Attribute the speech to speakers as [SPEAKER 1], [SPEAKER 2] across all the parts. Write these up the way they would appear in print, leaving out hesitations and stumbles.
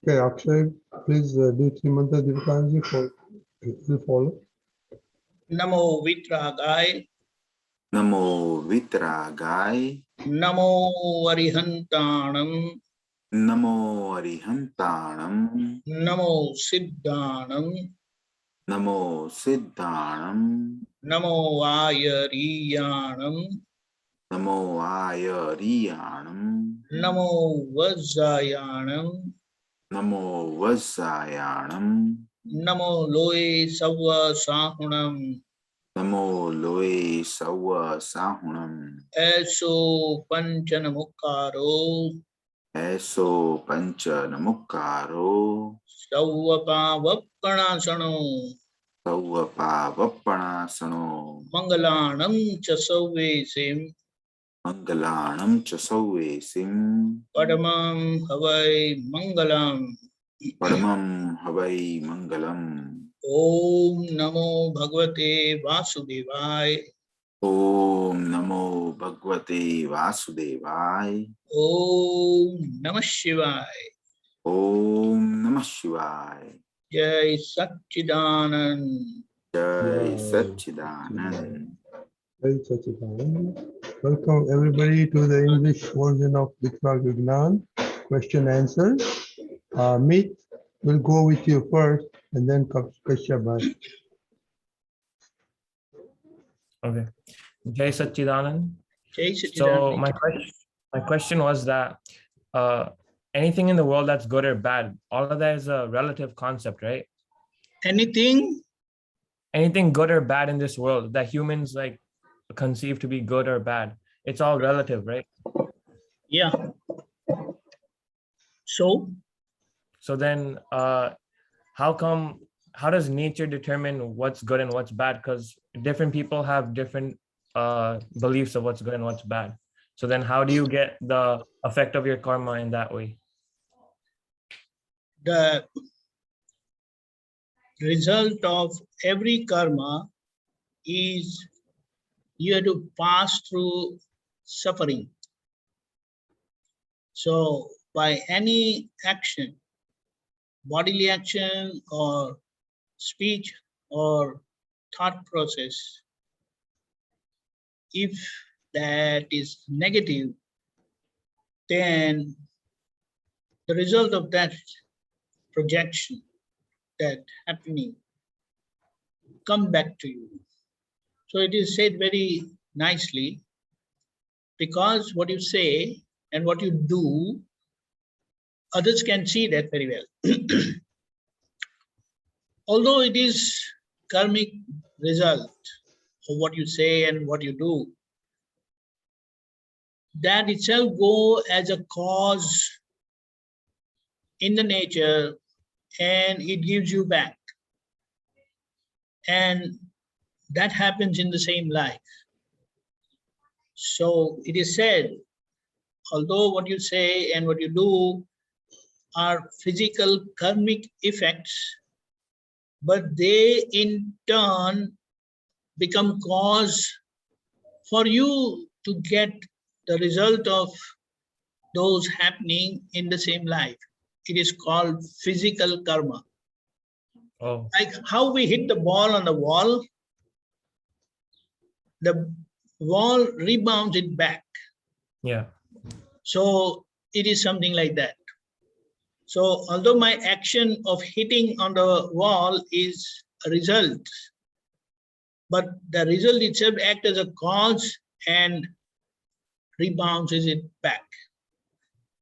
[SPEAKER 1] Okay, Akshay, please do three mantra Deepakanandji will follow.
[SPEAKER 2] Namo Vitragai,
[SPEAKER 3] Namo Vitragai,
[SPEAKER 2] Namo Arihantanam,
[SPEAKER 3] Namo Arihantanam,
[SPEAKER 2] Namo Siddhanam,
[SPEAKER 3] Namo Siddhanam,
[SPEAKER 2] Namo Ayariyanam,
[SPEAKER 3] Namo Ayariyanam,
[SPEAKER 2] Namo Vajjayanam,
[SPEAKER 3] Namo Vajjayanam,
[SPEAKER 2] Namo Loe Sawa Sahunam,
[SPEAKER 3] Namo Loe Sawa Sahunam,
[SPEAKER 2] Eso Panchanamukaro,
[SPEAKER 3] Eso Pancha Namukaro,
[SPEAKER 2] Sawa Pavapanasano,
[SPEAKER 3] Sauvapa Vappanasano,
[SPEAKER 2] Mangalanam Chasavesim,
[SPEAKER 3] Mangalanam Chasavesim,
[SPEAKER 2] Padamam Havai Mangalam.
[SPEAKER 3] Padamam Havai Mangalam.
[SPEAKER 2] Om Namo Bhagavate Vasudevaya.
[SPEAKER 3] Om Namo Bhagavate Vasudevaya.
[SPEAKER 2] Om Namah Shivaya.
[SPEAKER 3] Om Namah Shivaya.
[SPEAKER 2] Jai Satchidanand.
[SPEAKER 3] Jai Satchidanand.
[SPEAKER 1] Jai Satchidanand. Welcome everybody to the English version of Vitrag Vignan question answer. Meet will go with you first and then Kashyap.
[SPEAKER 4] Okay. Jai Satchidanand.
[SPEAKER 2] Jai
[SPEAKER 4] So
[SPEAKER 2] Satchidanand.
[SPEAKER 4] my question was that anything in the world that's good or bad, all of that is a relative concept, right?
[SPEAKER 2] Anything?
[SPEAKER 4] Anything good or bad in this world that humans like conceive to be good or bad, it's all relative, right?
[SPEAKER 2] Yeah. So
[SPEAKER 4] then how does nature determine what's good and what's bad? Because different people have different beliefs of what's good and what's bad. So then how do you get the effect of your karma in that way?
[SPEAKER 2] the result of every karma is you have to pass through suffering. So by any action, bodily action or speech or thought process, if that is negative, then the result of that projection, that happening, come back to you. So it is said very nicely, because what you say and what you do, others can see that very well. Although it is karmic result of what you say and what you do, that itself go as a cause in the nature and it gives you back. And that happens in the same life. So it is said, although what you say and what you do are physical karmic effects, but they in turn become cause for you to get the result of those happening in the same life. It is called physical karma.
[SPEAKER 4] Oh.
[SPEAKER 2] Like how we hit the ball on the wall, the wall rebounds it back.
[SPEAKER 4] Yeah.
[SPEAKER 2] So it is something like that. So although my action of hitting on the wall is a result, but the result itself acts as a cause and rebounds it back.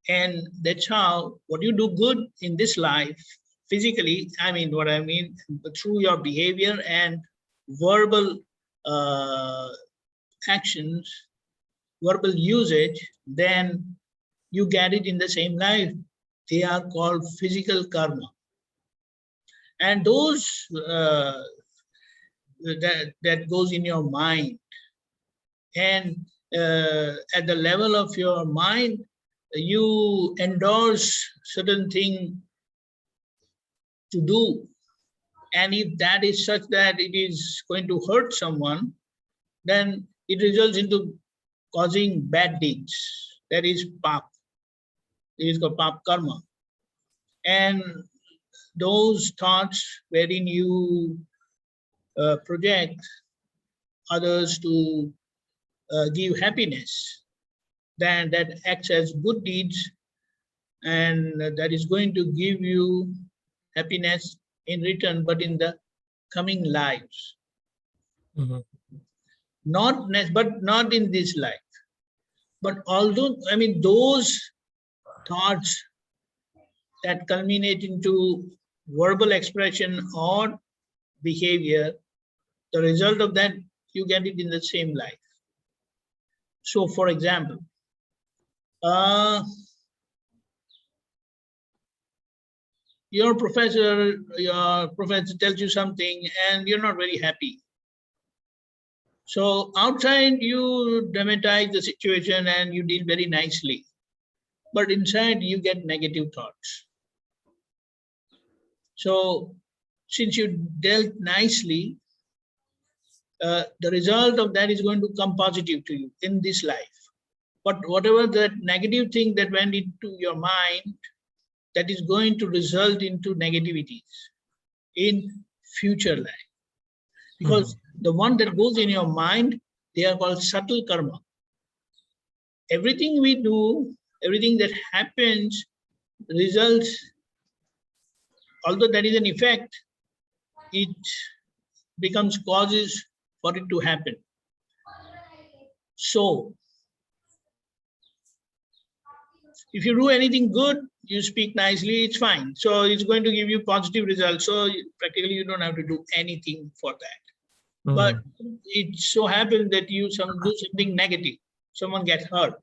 [SPEAKER 2] And that's how what you do good in this life, physically, what I mean, through your behavior and verbal actions, verbal usage, then you get it in the same life. They are called physical karma. And those that goes in your mind. And at the level of your mind, you endorse certain thing to do. And if that is such that it is going to hurt someone, then it results into causing bad deeds. That is pap. It is called pap karma. And those thoughts wherein you project others to give happiness, then that acts as good deeds, and that is going to give you happiness in return, but in the coming lives.
[SPEAKER 4] Mhm.
[SPEAKER 2] But not in this life. But although, I mean, those thoughts that culminate into verbal expression or behavior, the result of that, you get it in the same life. So, for example, your professor tells you something and you're not very happy. So outside you dramatize the situation and you deal very nicely, but inside you get negative thoughts. So since you dealt nicely, the result of that is going to come positive to you in this life. But whatever that negative thing that went into your mind, that is going to result into negativities in future life. Because the one that goes in your mind, they are called subtle karma. Everything we do, everything that happens results, although that is an effect, it becomes causes for it to happen. So, if you do anything good, you speak nicely, it's fine. So it's going to give you positive results. So practically you don't have to do anything for that. But it so happens that you do something negative. Someone gets hurt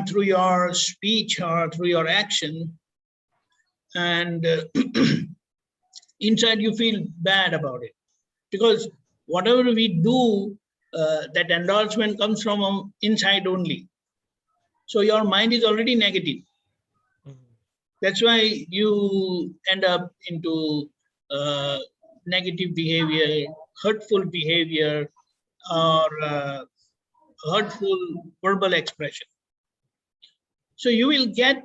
[SPEAKER 2] through your speech or through your action. And inside you feel bad about it. Because whatever we do, that endorsement comes from inside only. So your mind is already negative. That's why you end up into negative behavior, hurtful behavior, or hurtful verbal expression. So you will get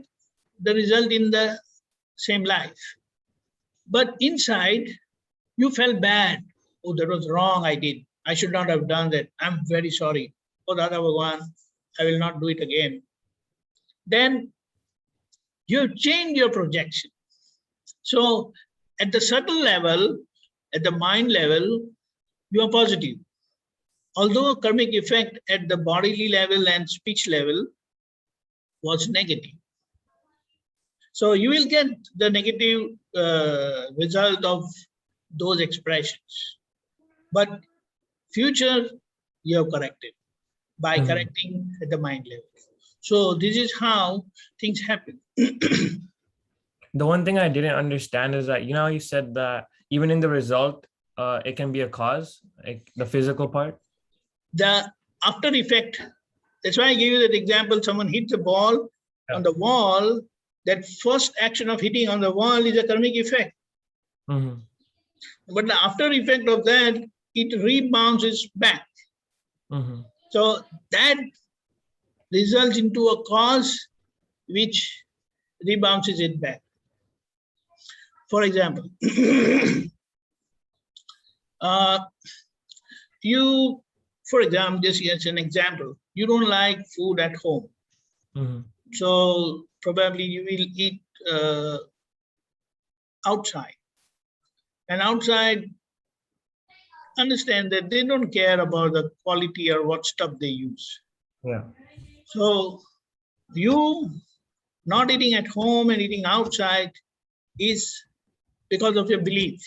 [SPEAKER 2] the result in the same life. But inside, you felt bad. Oh, that was wrong, I did. I should not have done that. I'm very sorry. Oh, Dada Bhagwan, I will not do it again. Then you change your projection. So at the subtle level, at the mind level, you are positive. Although karmic effect at the bodily level and speech level was negative. So you will get the negative result of those expressions. But future, you have corrected by correcting at the mind level. So this is how things happen.
[SPEAKER 4] The one thing I didn't understand is that, you know, you said that even in the result, it can be a cause, like the physical part.
[SPEAKER 2] The after effect, that's why I gave you that example. Someone hits a ball on the wall. That first action of hitting on the wall is a karmic effect. But the after effect of that, it rebounds back. So that results into a cause which rebounds it back. For example, just as an example, you don't like food at home. So probably you will eat outside. And outside, understand that they don't care about the quality or what stuff they use. So you not eating at home and eating outside is because of your belief.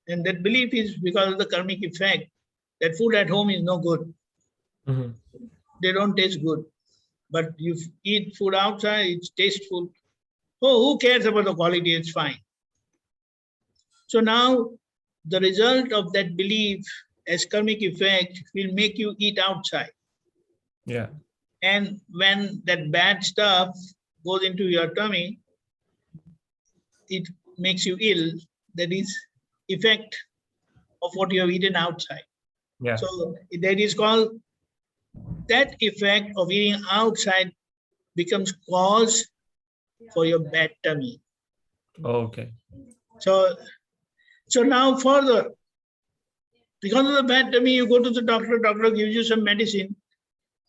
[SPEAKER 2] And that belief is because of the karmic effect that food at home is no good. They don't taste good. But you eat food outside, it's tasteful. Oh, who cares about the quality? It's fine. So now the result of that belief as karmic effect will make you eat outside. And when that bad stuff goes into your tummy, it makes you ill. That is effect of what you have eaten outside. So that is called, that effect of eating outside becomes cause for your bad tummy.
[SPEAKER 4] Okay.
[SPEAKER 2] So now further, because of the bad tummy, you go to the doctor, doctor gives you some medicine,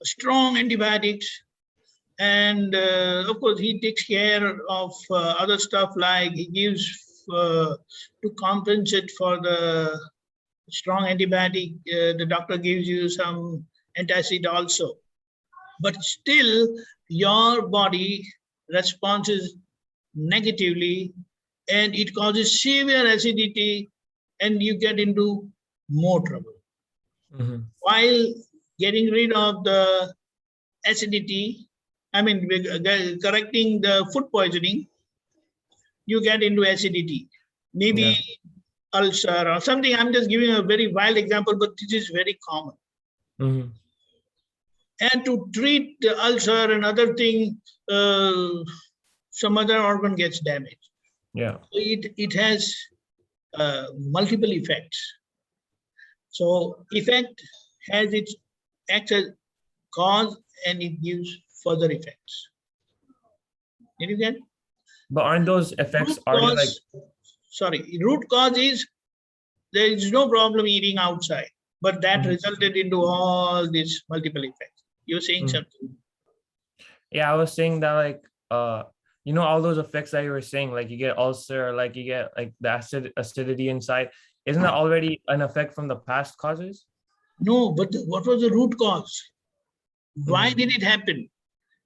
[SPEAKER 2] strong antibiotics, and of course he takes care of other stuff, like he gives to compensate for the strong antibiotic, the doctor gives you some antacid also. But still your body responds negatively and it causes severe acidity and you get into more trouble.
[SPEAKER 4] Mhm.
[SPEAKER 2] While getting rid of the acidity, I mean, correcting the food poisoning, you get into acidity, maybe ulcer or something. I'm just giving a very wild example, but this is very common.
[SPEAKER 4] Mhm.
[SPEAKER 2] And to treat the ulcer and other thing, some other organ gets damaged.
[SPEAKER 4] Yeah.
[SPEAKER 2] So it has multiple effects. So effect has its acts as cause and it gives further effects. Did you get?
[SPEAKER 4] But aren't those effects
[SPEAKER 2] Root
[SPEAKER 4] already like?
[SPEAKER 2] cause, sorry, root cause is there is no problem eating outside, but that resulted into all these multiple effects. You're saying something.
[SPEAKER 4] Yeah, I was saying that like you know, all those effects that you were saying, like you get ulcer, like you get like the acidity inside. Isn't that already an effect from the past causes?
[SPEAKER 2] No, but what was the root cause? Why did it happen?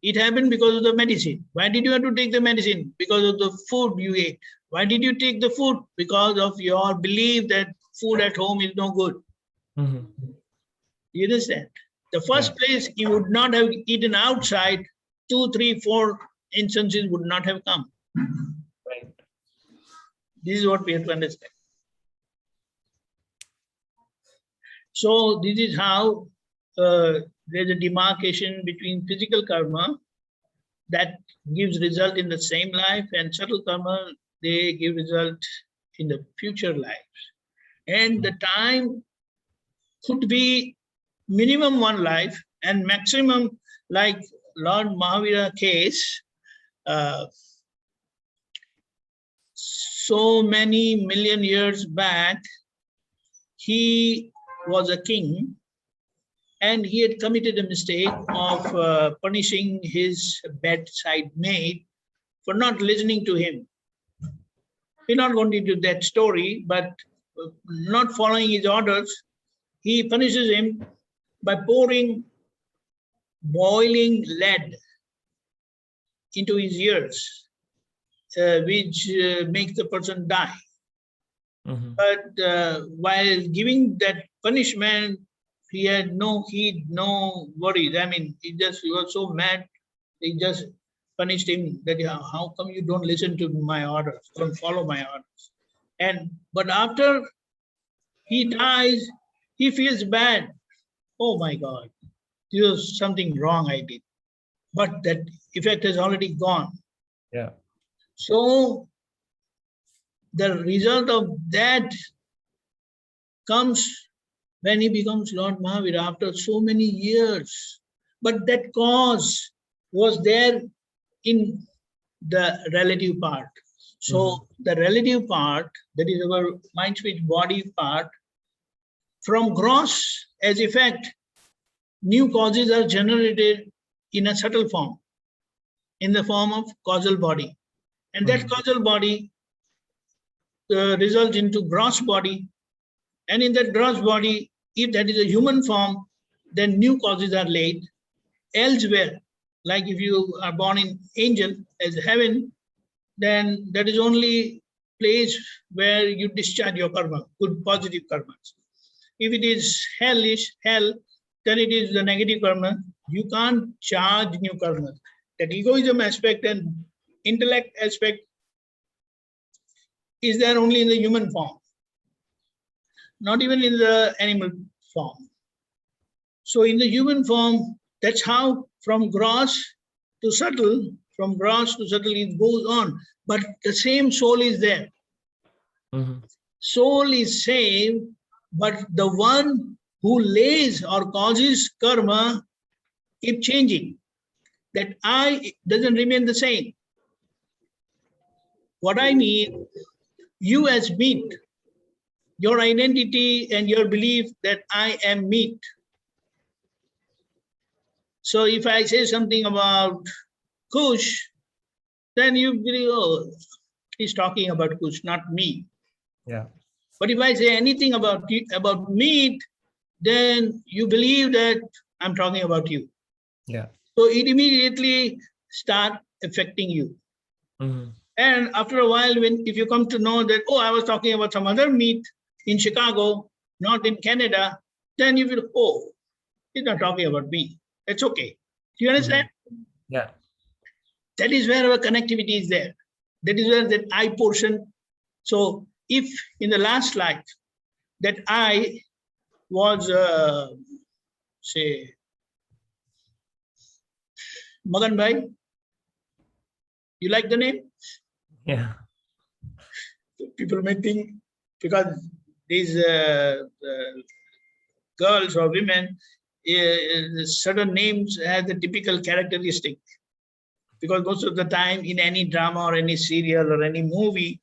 [SPEAKER 2] It happened because of the medicine. Why did you have to take the medicine? Because of the food you ate. Why did you take the food? Because of your belief that food at home is no good. You understand? The first place you would not have eaten outside, 2, 3, 4 instances would not have come.
[SPEAKER 4] Right.
[SPEAKER 2] This is what we have to understand. So this is how there's a demarcation between physical karma that gives result in the same life and subtle karma, they give result in the future lives. And the time could be minimum 1 life and maximum, like Lord Mahavira case, so many million years back, he was a king and he had committed a mistake of punishing his bedside maid for not listening to him. We're not going into that story, but not following his orders, he punishes him by pouring boiling lead into his ears, which makes the person die. But while giving that punishment, he had no heed, no worries. I mean, he was so mad, he just punished him that, how come you don't listen to my orders, don't follow my orders? But after he dies, he feels bad. Oh my God, there was something wrong I did. But that effect has already gone.
[SPEAKER 4] Yeah.
[SPEAKER 2] So the result of that comes when he becomes Lord Mahavira after so many years. But that cause was there in the relative part. So the relative part, that is our mind, speech, body part, from gross as effect, new causes are generated in a subtle form, in the form of causal body. And that causal body results into gross body. And in that gross body, if that is a human form, then new causes are laid elsewhere. Like if you are born in angel as heaven, then that is only place where you discharge your karma, good positive karmas. If it is hellish, hell, then it is the negative karma. You can't charge new karma. That egoism aspect and intellect aspect is there only in the human form, not even in the animal form. So in the human form, that's how from gross to subtle, it goes on. But the same soul is there. Soul is same, but the one who lays or causes karma keep changing. That I doesn't remain the same. what I mean, you as meat, your identity and your belief that I am meat. So if I say something about Kush, then you believe, oh, he's talking about Kush, not me.
[SPEAKER 4] Yeah.
[SPEAKER 2] But if I say anything about meat, then you believe that I'm talking about you.
[SPEAKER 4] Yeah.
[SPEAKER 2] So it immediately start affecting you.
[SPEAKER 4] Mm-hmm.
[SPEAKER 2] And after a while, if you come to know that, oh, I was talking about some other meat in Chicago, not in Canada, then you will, oh, he's not talking about me. That's okay. Do you understand?
[SPEAKER 4] Mm-hmm. Yeah.
[SPEAKER 2] That is where our connectivity is there. That is where that I portion. So if in the last life that I was, say, Magan Bhai, you like the name?
[SPEAKER 4] Yeah.
[SPEAKER 2] People may think because these girls or women, certain names have the typical characteristic. Because most of the time in any drama or any serial or any movie,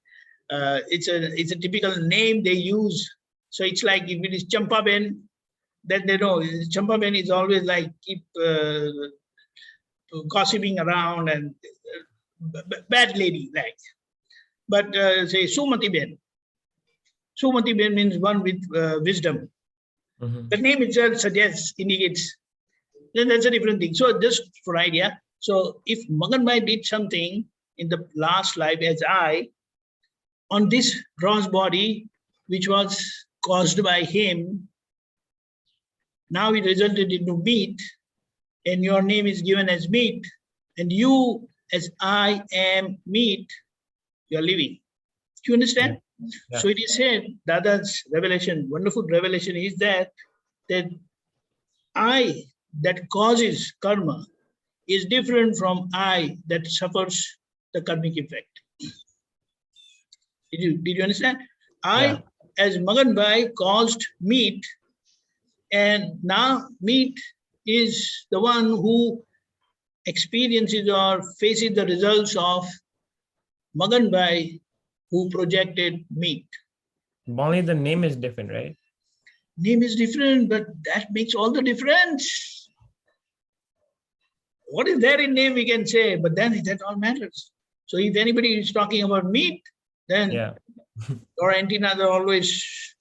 [SPEAKER 2] it's a typical name they use. So it's like if it is Champaben, then they know Champaben is always like keep gossiping around and bad lady like. But say Sumati Ben. Sumati Ben means one with wisdom.
[SPEAKER 4] Mm-hmm.
[SPEAKER 2] The name itself suggests, indicates, then that's a different thing. So just for idea, so if Magan Bhai did something in the last life as I, on this gross body, which was caused by him, now it resulted into meat, and your name is given as meat, and you as I am meat, you are living. Do you understand?
[SPEAKER 4] Yeah. Yeah.
[SPEAKER 2] So it is said, Dada's revelation, wonderful revelation is that I that causes karma is different from I that suffers the karmic effect. Did you understand? I, as Magan Bhai, caused meat, and now meat is the one who experiences or faces the results of Magan Bhai, who projected meat.
[SPEAKER 4] Only the name is different, right?
[SPEAKER 2] Name is different, but that makes all the difference. What is there in name we can say, but then that all matters. So if anybody is talking about meat, then your antennas are always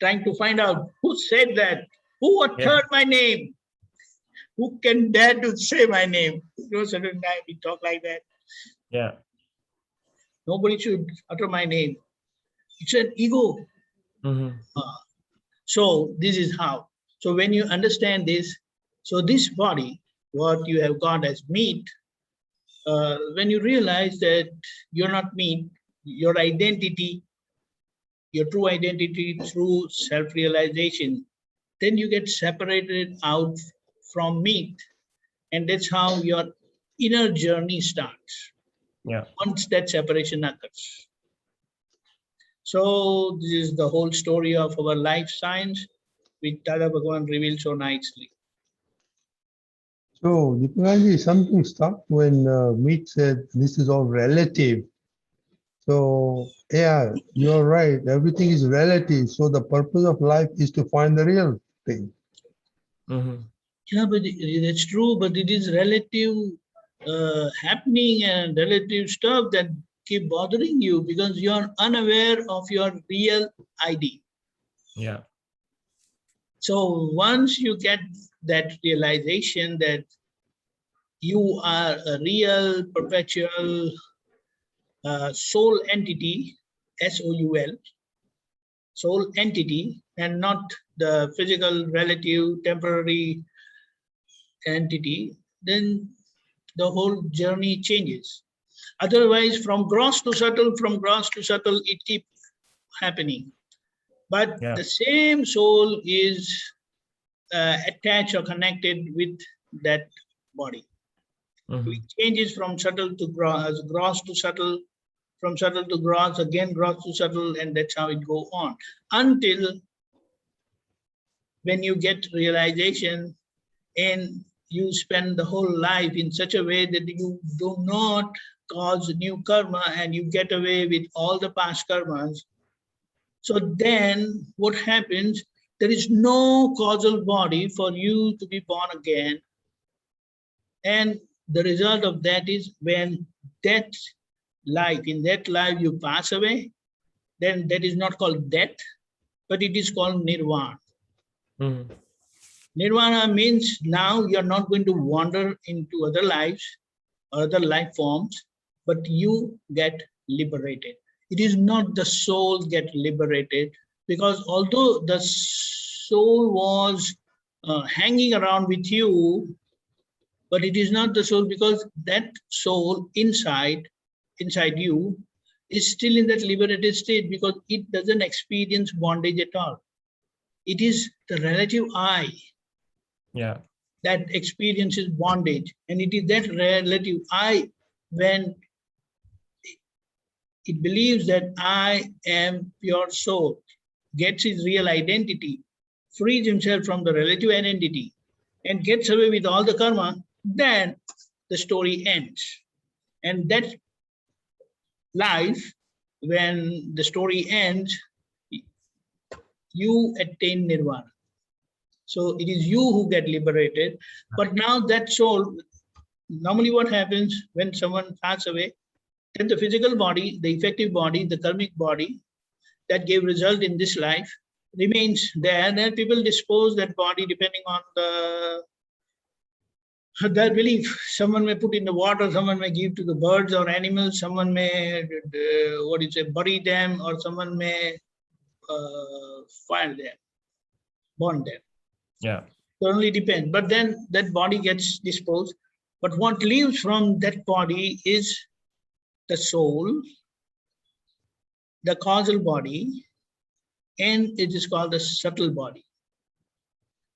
[SPEAKER 2] trying to find out who said that, who uttered my name, who can dare to say my name. You know, certain time we talk like that.
[SPEAKER 4] Yeah.
[SPEAKER 2] Nobody should utter my name. It's an ego.
[SPEAKER 4] Mm-hmm.
[SPEAKER 2] So this is how. So when you understand this, so this body, what you have got as meat, when you realize that you're not meat, your identity, your true identity through self-realization, then you get separated out from meat, and that's how your inner journey starts.
[SPEAKER 4] Yeah.
[SPEAKER 2] Once that separation occurs. So this is the whole story of our life science, which Dada Bhagwan revealed so nicely.
[SPEAKER 1] So, Deepakanandji, something stuck when Meet said this is all relative. So, yeah, you're right. Everything is relative. So the purpose of life is to find the real thing.
[SPEAKER 4] Mm-hmm.
[SPEAKER 2] Yeah, but that's true, but it is relative happening and relative stuff that keep bothering you because you're unaware of your real ID.
[SPEAKER 4] Yeah.
[SPEAKER 2] So once you get that realization that you are a real, perpetual soul entity, S-O-U-L, soul entity, and not the physical, relative, temporary entity, then the whole journey changes. Otherwise, from gross to subtle, it keeps happening. But the same soul is attached or connected with that body.
[SPEAKER 4] Mm-hmm.
[SPEAKER 2] It changes from subtle to gross, gross to subtle, from subtle to gross, again gross to subtle, and that's how it goes on. Until when you get realization in you spend the whole life in such a way that you do not cause new karma and you get away with all the past karmas. So then what happens? There is no causal body for you to be born again. And the result of that is when that life, in that life you pass away, then that is not called death, but it is called nirvana.
[SPEAKER 4] Mhm.
[SPEAKER 2] Nirvana means now you are not going to wander into other lives or other life forms, but you get liberated. It is not the soul get liberated, because although the soul was hanging around with you, but it is not the soul, because that soul inside you is still in that liberated state, because it doesn't experience bondage at all. It is the relative I
[SPEAKER 4] Yeah.
[SPEAKER 2] that experiences bondage, and it is that relative I, when it believes that I am pure soul, gets his real identity, frees himself from the relative identity, and gets away with all the karma, then the story ends. And that life, when the story ends, you attain nirvana. So it is you who get liberated. But now that soul, normally what happens when someone passes away, then the physical body, the effective body, the karmic body that gave result in this life remains there. Then people dispose that body depending on their belief. Someone may put in the water, someone may give to the birds or animals, someone may, bury them, or someone may fire them, burn them.
[SPEAKER 4] Yeah.
[SPEAKER 2] It only depends. But then that body gets disposed. But what leaves from that body is the soul, the causal body, and it is called the subtle body.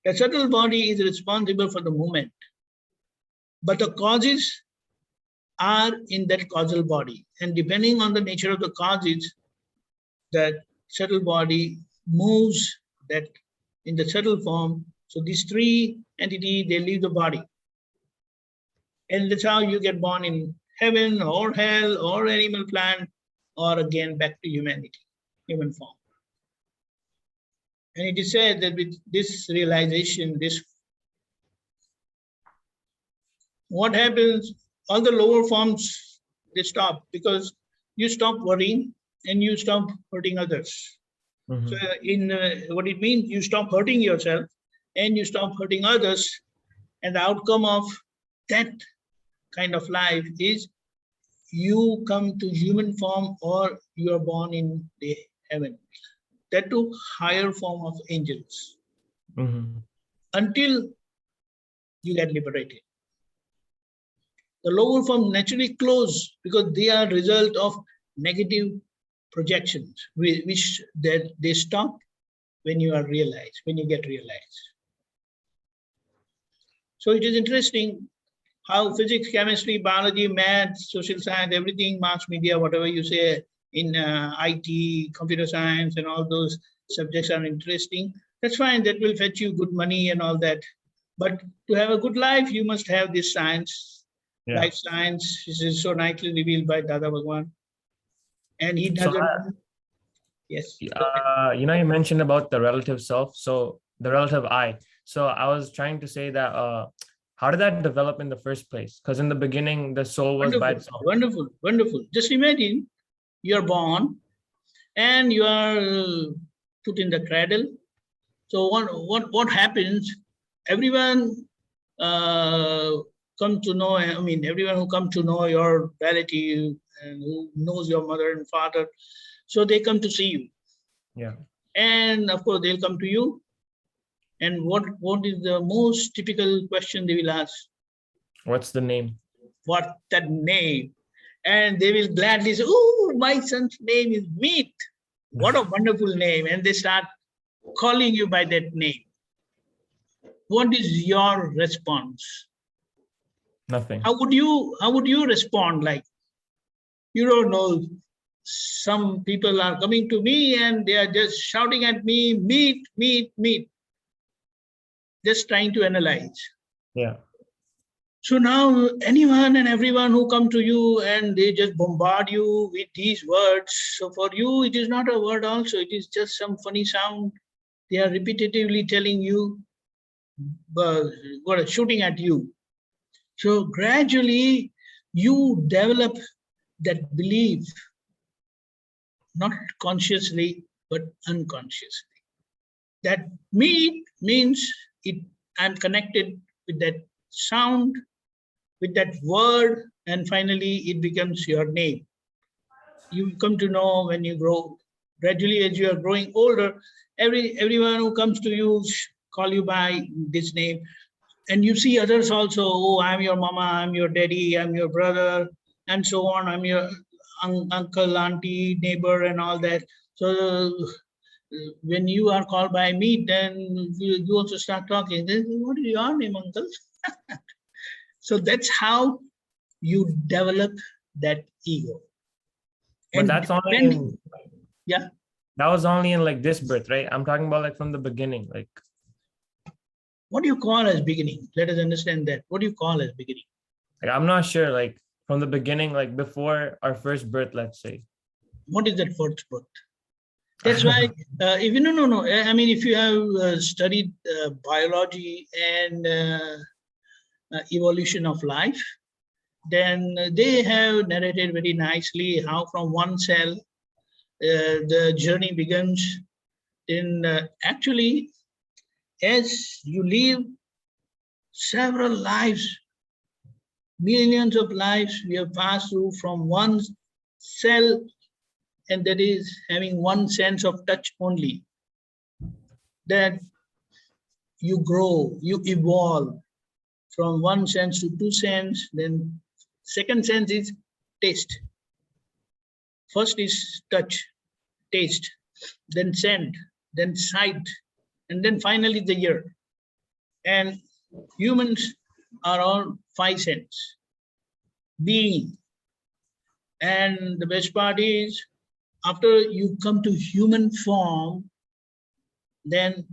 [SPEAKER 2] The subtle body is responsible for the movement, but the causes are in that causal body. And depending on the nature of the causes, that subtle body moves that in the subtle form. So these three entities, they leave the body. And that's how you get born in heaven or hell or animal plant, or again back to humanity, human form. And it is said that with this realization, what happens, all the lower forms, they stop, because you stop worrying and you stop hurting others.
[SPEAKER 4] Mhm.
[SPEAKER 2] So what it means, you stop hurting yourself and you stop hurting others. And the outcome of that kind of life is you come to human form, or you are born in the heaven. That too, higher form of angels,
[SPEAKER 4] Mhm.
[SPEAKER 2] until you get liberated. The lower form naturally close, because they are result of negative projections, which they stop when you are realized, when you get realized. So it is interesting how physics, chemistry, biology, math, social science, everything, mass media, whatever you say in IT, computer science, and all those subjects are interesting. That's fine, that will fetch you good money and all that. But to have a good life, you must have this science,
[SPEAKER 4] Yeah.
[SPEAKER 2] life science. This is so nicely revealed by Dada Bhagwan. And he
[SPEAKER 4] So,
[SPEAKER 2] doesn't. Yes.
[SPEAKER 4] you mentioned about the relative self, so the relative I. So I was trying to say that how did that develop in the first place? Because in the beginning, the soul was by
[SPEAKER 2] Wonderful,
[SPEAKER 4] itself.
[SPEAKER 2] wonderful, wonderful. Just imagine you're born and you are put in the cradle. So what happens? Everyone come to know. I mean, everyone who come to know your relative and who knows your mother and father, so they come to see you.
[SPEAKER 4] Yeah.
[SPEAKER 2] And of course, they'll come to you. And what is the most typical question they will ask?
[SPEAKER 4] What's the name?
[SPEAKER 2] What that name? And they will gladly say, "Oh, my son's name is Meat. What a wonderful name!" And they start calling you by that name. What is your response?
[SPEAKER 4] Nothing.
[SPEAKER 2] How would you respond? Like, you don't know. Some people are coming to me and they are just shouting at me, "Meat, meat, meat," just trying to analyze.
[SPEAKER 4] Yeah.
[SPEAKER 2] So now anyone and everyone who come to you and they just bombard you with these words. So for you, it is not a word also. It is just some funny sound. They are repetitively telling you, shooting at you. So gradually you develop that belief, not consciously, but unconsciously. That me means I'm connected with that sound, with that word, and finally it becomes your name. You come to know when you grow. Gradually, as you are growing older, everyone who comes to you call you by this name. And you see others also, oh, I'm your mama, I'm your daddy, I'm your brother, and so on. I'm your uncle, auntie, neighbor, and all that. So when you are called by me, then you also start talking. Then, what is your name, uncle? So that's how you develop that ego.
[SPEAKER 4] But
[SPEAKER 2] And
[SPEAKER 4] that's only
[SPEAKER 2] depending, yeah.
[SPEAKER 4] That was only in like this birth, right? I'm talking about like from the beginning, like.
[SPEAKER 2] What do you call as beginning? Let us understand that. What do you call as beginning?
[SPEAKER 4] Like, I'm not sure, like from the beginning, like before our first birth, let's say.
[SPEAKER 2] What is that first birth? That's why, if you no. I mean, if you have studied biology and evolution of life, then they have narrated very nicely how from one cell the journey begins. Then actually, as you live several lives, millions of lives we have passed through from one cell, and that is having one sense of touch only. That you grow, you evolve from one sense to two sense, then second sense is taste. First is touch, taste, then scent, then sight, and then finally the ear. And humans are all five sense being. And the best part is, after you come to human form, then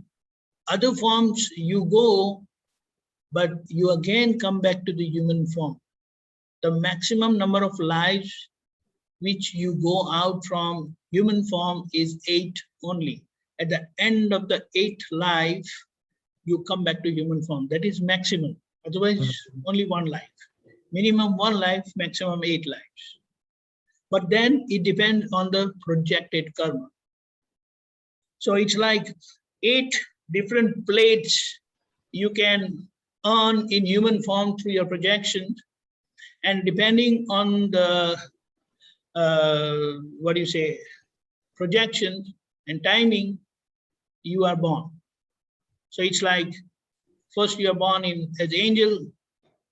[SPEAKER 2] other forms you go, but you again come back to the human form. The maximum number of lives which you go out from human form is 8 only. At the end of the 8th life, you come back to human form. That is maximum. Otherwise, only one life. Minimum 1 life, maximum 8 lives. But then it depends on the projected karma. So it's like 8 different plates you can earn in human form through your projection. And depending on the, projection and timing, you are born. So it's like, first you are born as angel,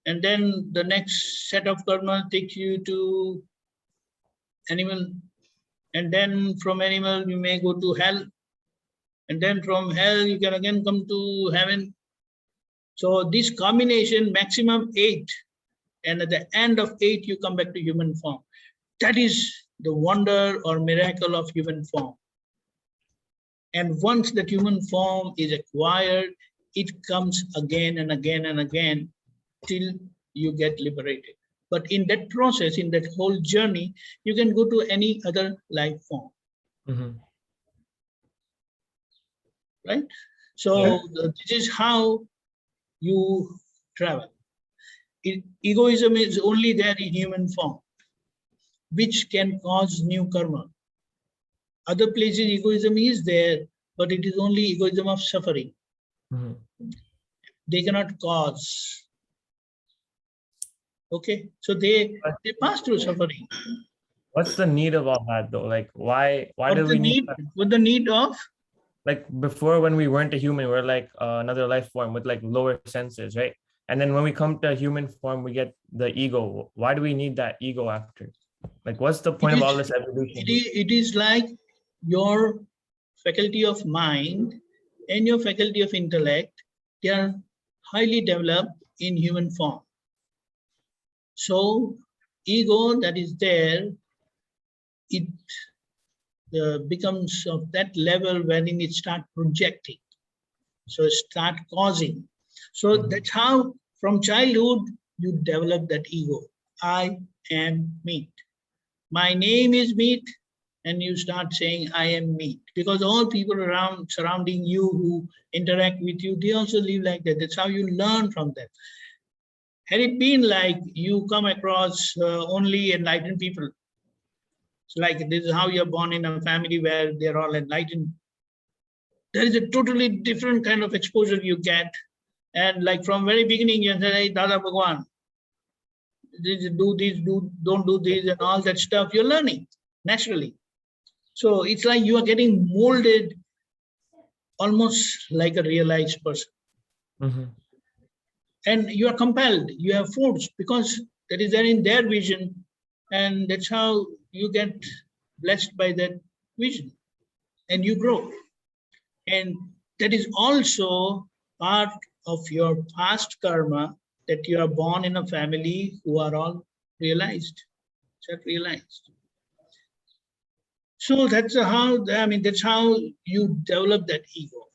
[SPEAKER 2] and then the next set of karma takes you to animal, and then from animal you may go to hell, and then from hell you can again come to heaven. So this combination, maximum 8, and at the end of 8 you come back to human form. That is the wonder or miracle of human form. And once that human form is acquired, it comes again and again and again till you get liberated. But in that process, in that whole journey, you can go to any other life form. Right? So this is how you travel. Egoism is only there in human form, which can cause new karma. Other places egoism is there, but it is only egoism of suffering. They cannot cause. Okay, so they pass through suffering.
[SPEAKER 4] What's the need of all that though? Like why do we need that?
[SPEAKER 2] What the need of?
[SPEAKER 4] Like before, when we weren't a human, we're like another life form with like lower senses, right? And then when we come to human form, we get the ego. Why do we need that ego after? Like, what's the point of all this evolution?
[SPEAKER 2] It is like your faculty of mind and your faculty of intellect, they are highly developed in human form. So ego that is there, it becomes of that level wherein it starts projecting. So it starts causing. So that's how from childhood you develop that ego. I am meat. My name is meat, and you start saying, I am meat. Because all people around surrounding you who interact with you, they also live like that. That's how you learn from them. Had it been like you come across only enlightened people, so like this is how you're born in a family where they're all enlightened, there is a totally different kind of exposure you get. And like from very beginning, you say, hey, Dada Bhagwan, do this, don't do this, and all that stuff, you're learning naturally. So it's like you are getting molded almost like a realized person.
[SPEAKER 4] Mm-hmm.
[SPEAKER 2] And you are compelled, you are forced, because that is there in their vision, and that's how you get blessed by that vision, and you grow. And that is also part of your past karma, that you are born in a family who are all realized, self-realized. So that's how, that's how you develop that ego.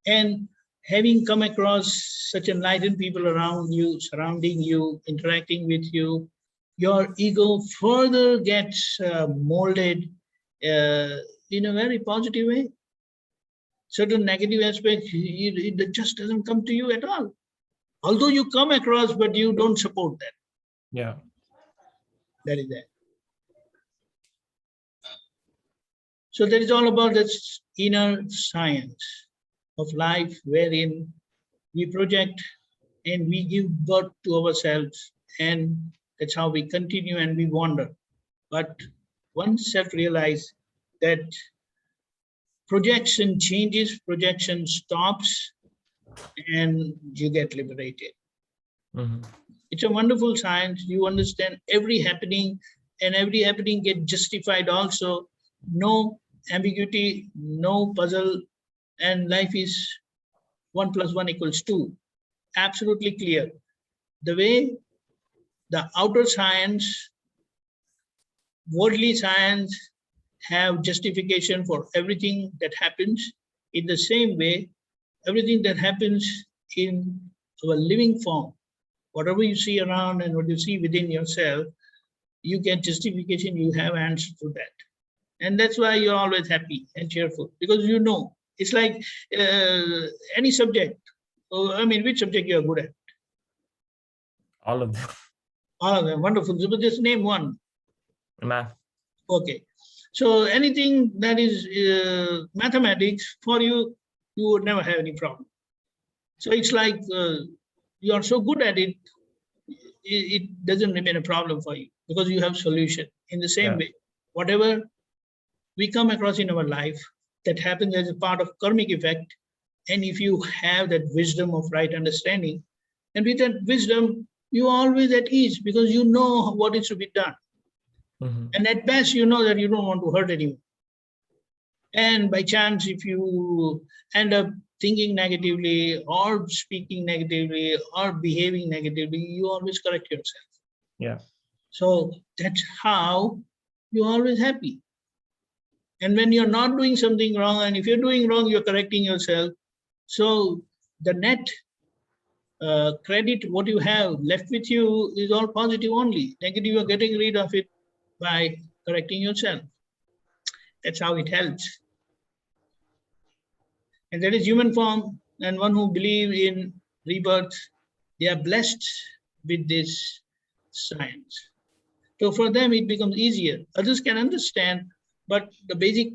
[SPEAKER 2] And having come across such enlightened people around you, surrounding you, interacting with you, your ego further gets molded in a very positive way. Certain negative aspects, it just doesn't come to you at all. Although you come across, but you don't support that.
[SPEAKER 4] Yeah.
[SPEAKER 2] That is that. So that is all about this inner science of life, wherein we project and we give birth to ourselves, and that's how we continue and we wander. But once self-realize that projection changes, projection stops, and you get liberated.
[SPEAKER 4] Mm-hmm.
[SPEAKER 2] It's a wonderful science. You understand every happening, and every happening gets justified also. No ambiguity, no puzzle, and life is 1 + 1 = 2. Absolutely clear. The way the outer science, worldly science, have justification for everything that happens, in the same way, everything that happens in our living form, whatever you see around and what you see within yourself, you get justification, you have answer to that. And that's why you're always happy and cheerful, because you know, it's like any subject. Which subject you are good at?
[SPEAKER 4] All of them.
[SPEAKER 2] All of them, wonderful. So just name one.
[SPEAKER 4] Math.
[SPEAKER 2] Okay. So anything that is mathematics, for you, you would never have any problem. So it's like you are so good at it, it doesn't remain a problem for you, because you have solution. In the same way, whatever we come across in our life, that happens as a part of karmic effect. And if you have that wisdom of right understanding, and with that wisdom, you are always at ease, because you know what is to be done.
[SPEAKER 4] Mm-hmm.
[SPEAKER 2] And at best, you know that you don't want to hurt anyone. And by chance, if you end up thinking negatively or speaking negatively or behaving negatively, you always correct yourself.
[SPEAKER 4] Yeah.
[SPEAKER 2] So that's how you're always happy. And when you're not doing something wrong, and if you're doing wrong, you're correcting yourself. So the net credit, what you have left with you, is all positive only. Negative, you're getting rid of it by correcting yourself. That's how it helps. And that is human form. And one who believes in rebirth, they are blessed with this science. So for them, it becomes easier. Others can understand, but the basic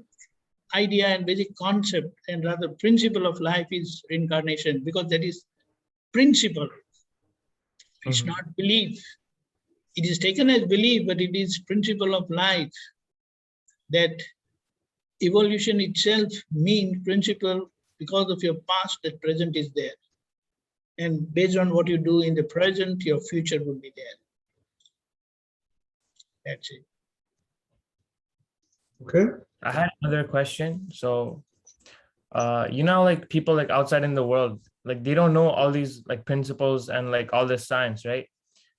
[SPEAKER 2] idea and basic concept, and rather principle of life, is reincarnation, because that is principle. It's
[SPEAKER 4] Mm-hmm.
[SPEAKER 2] not belief. It is taken as belief, but it is principle of life. That evolution itself means principle, because of your past, that present is there. And based on what you do in the present, your future will be there. That's it.
[SPEAKER 1] Okay.
[SPEAKER 4] I had another question. So, like people like outside in the world, like they don't know all these like principles and like all this science, right?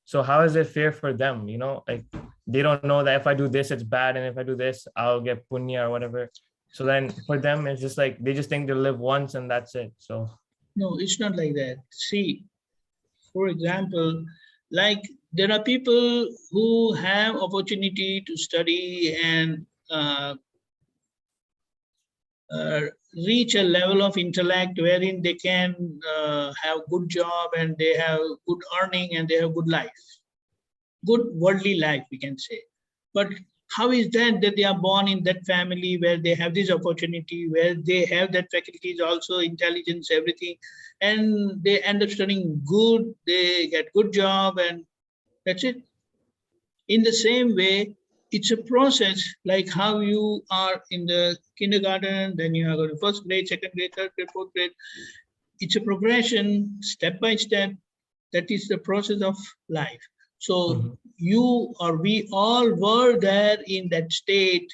[SPEAKER 4] So how is it fair for them? Like they don't know that if I do this, it's bad, and if I do this, I'll get punya or whatever. So then for them, it's just like they just think they live once and that's it. So
[SPEAKER 2] no, it's not like that. See, For example, like there are people who have opportunity to study and reach a level of intellect wherein they can have good job and they have good earning and they have good life, good worldly life, we can say. But how is that they are born in that family where they have this opportunity, where they have that faculties also, intelligence, everything, and they end up studying good, they get good job, and that's it. In the same way, it's a process, like how you are in the kindergarten, then you are going to first grade, second grade, third grade, fourth grade. It's a progression, step by step. That is the process of life. So you or we all were there in that state,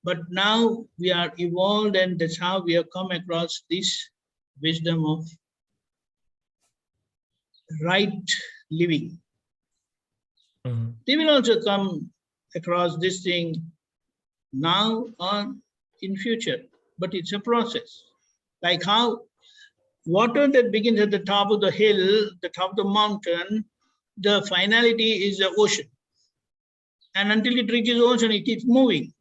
[SPEAKER 2] but now we are evolved, and that's how we have come across this wisdom of right living. They will also come across this thing now or in future, but it's a process. Like how water that begins at the top of the hill, the top of the mountain, the finality is the ocean. And until it reaches ocean, it keeps moving.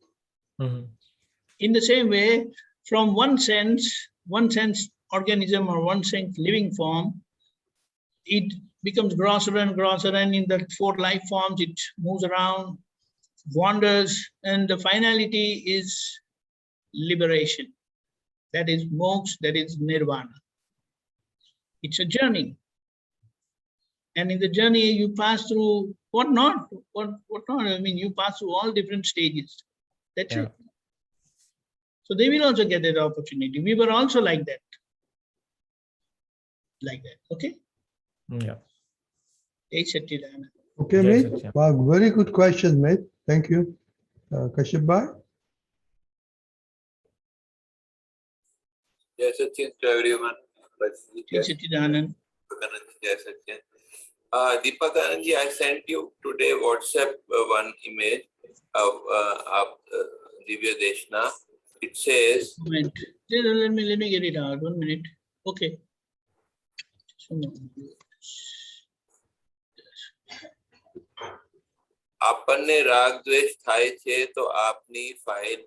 [SPEAKER 2] In the same way, from one sense organism or one sense living form, it becomes grosser and grosser, and in the 4 life forms, it moves around, wanders, and the finality is liberation. That is moksha, that is nirvana. It's a journey. And in the journey, you pass through what not. I mean, you pass through all different stages. That's it. So they will also get that opportunity. We were also like that. Okay?
[SPEAKER 4] Yeah.
[SPEAKER 1] Okay, mate. Wow, very good question, mate. Thank you. Kashyap bhai?
[SPEAKER 5] Yes, to everyone. Deepakanandji, I sent you today WhatsApp one image of Divya Deshna. It says.
[SPEAKER 2] Let me get it out. 1 minute. Okay.
[SPEAKER 5] આપણને રાગ દ્વેષ થાય છે તો આપની file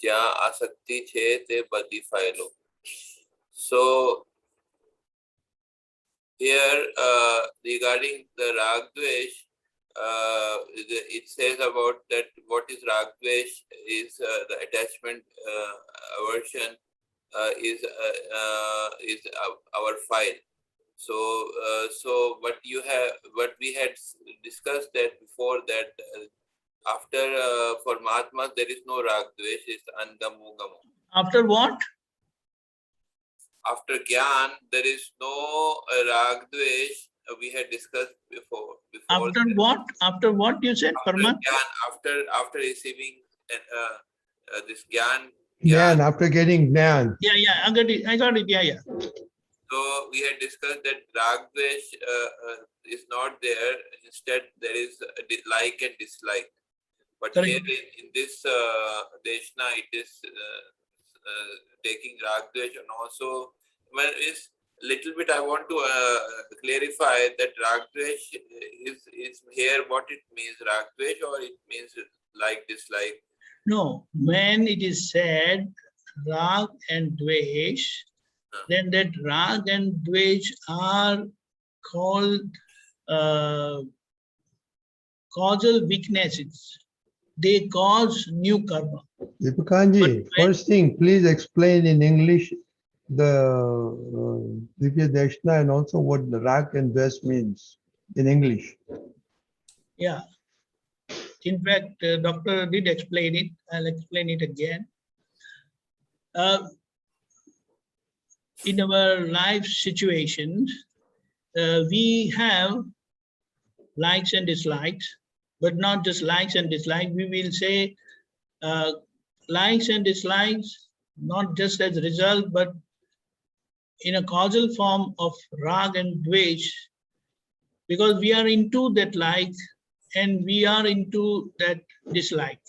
[SPEAKER 5] જ્યાં આસક્તિ છે તે બધી ફાઇલો. So here regarding the rag dvesh, it says about that what is rag dvesh is the attachment aversion is our file. So what we had discussed that before, that after for Mahatmas there is no rag dvesh, it's angamo gamo.
[SPEAKER 2] After what?
[SPEAKER 5] After Gyan there is no rag dvesh. We had discussed before
[SPEAKER 2] After
[SPEAKER 5] that.
[SPEAKER 2] what? After what you said?
[SPEAKER 5] After Gyan, after receiving this Gyan.
[SPEAKER 1] Gyan, after getting Gyan.
[SPEAKER 2] Yeah, I got it. Yeah.
[SPEAKER 5] So we had discussed that rag dvesh is not there. Instead, there is like and dislike. But
[SPEAKER 2] Correct.
[SPEAKER 5] here in this Deshna, it is taking rag dvesh, and also, well, is little bit I want to clarify that rag dvesh is here what it means, rag dvesh, or it means like dislike.
[SPEAKER 2] No, when it is said rag and dvesh, then that rag and dvesh are called causal weaknesses. They cause new karma.
[SPEAKER 1] Deepakanandji, first thing, please explain in English the Divya Deshna and also what the rag and dvesh means in English.
[SPEAKER 2] Yeah. In fact, doctor did explain it. I'll explain it again. In our life situations, we have likes and dislikes, but not just likes and dislikes. We will say likes and dislikes, not just as a result, but in a causal form of rag and dvesh, because we are into that like and we are into that dislike.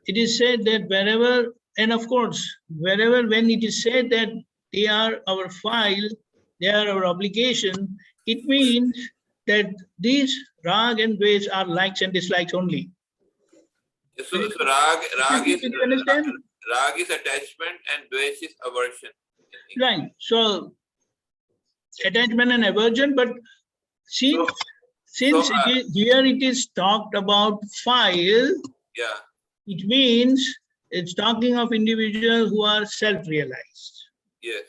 [SPEAKER 2] It is said that wherever, and of course, wherever when it is said that they are our file, they are our obligation, it means that these rag and dvesh are likes and dislikes only.
[SPEAKER 5] So rag
[SPEAKER 2] Did you understand?
[SPEAKER 5] Rag is attachment and dvesh is aversion.
[SPEAKER 2] Right. So attachment and aversion, but since here it is talked about file,
[SPEAKER 5] Yeah.
[SPEAKER 2] it means it's talking of individuals who are self-realized.
[SPEAKER 5] Yes.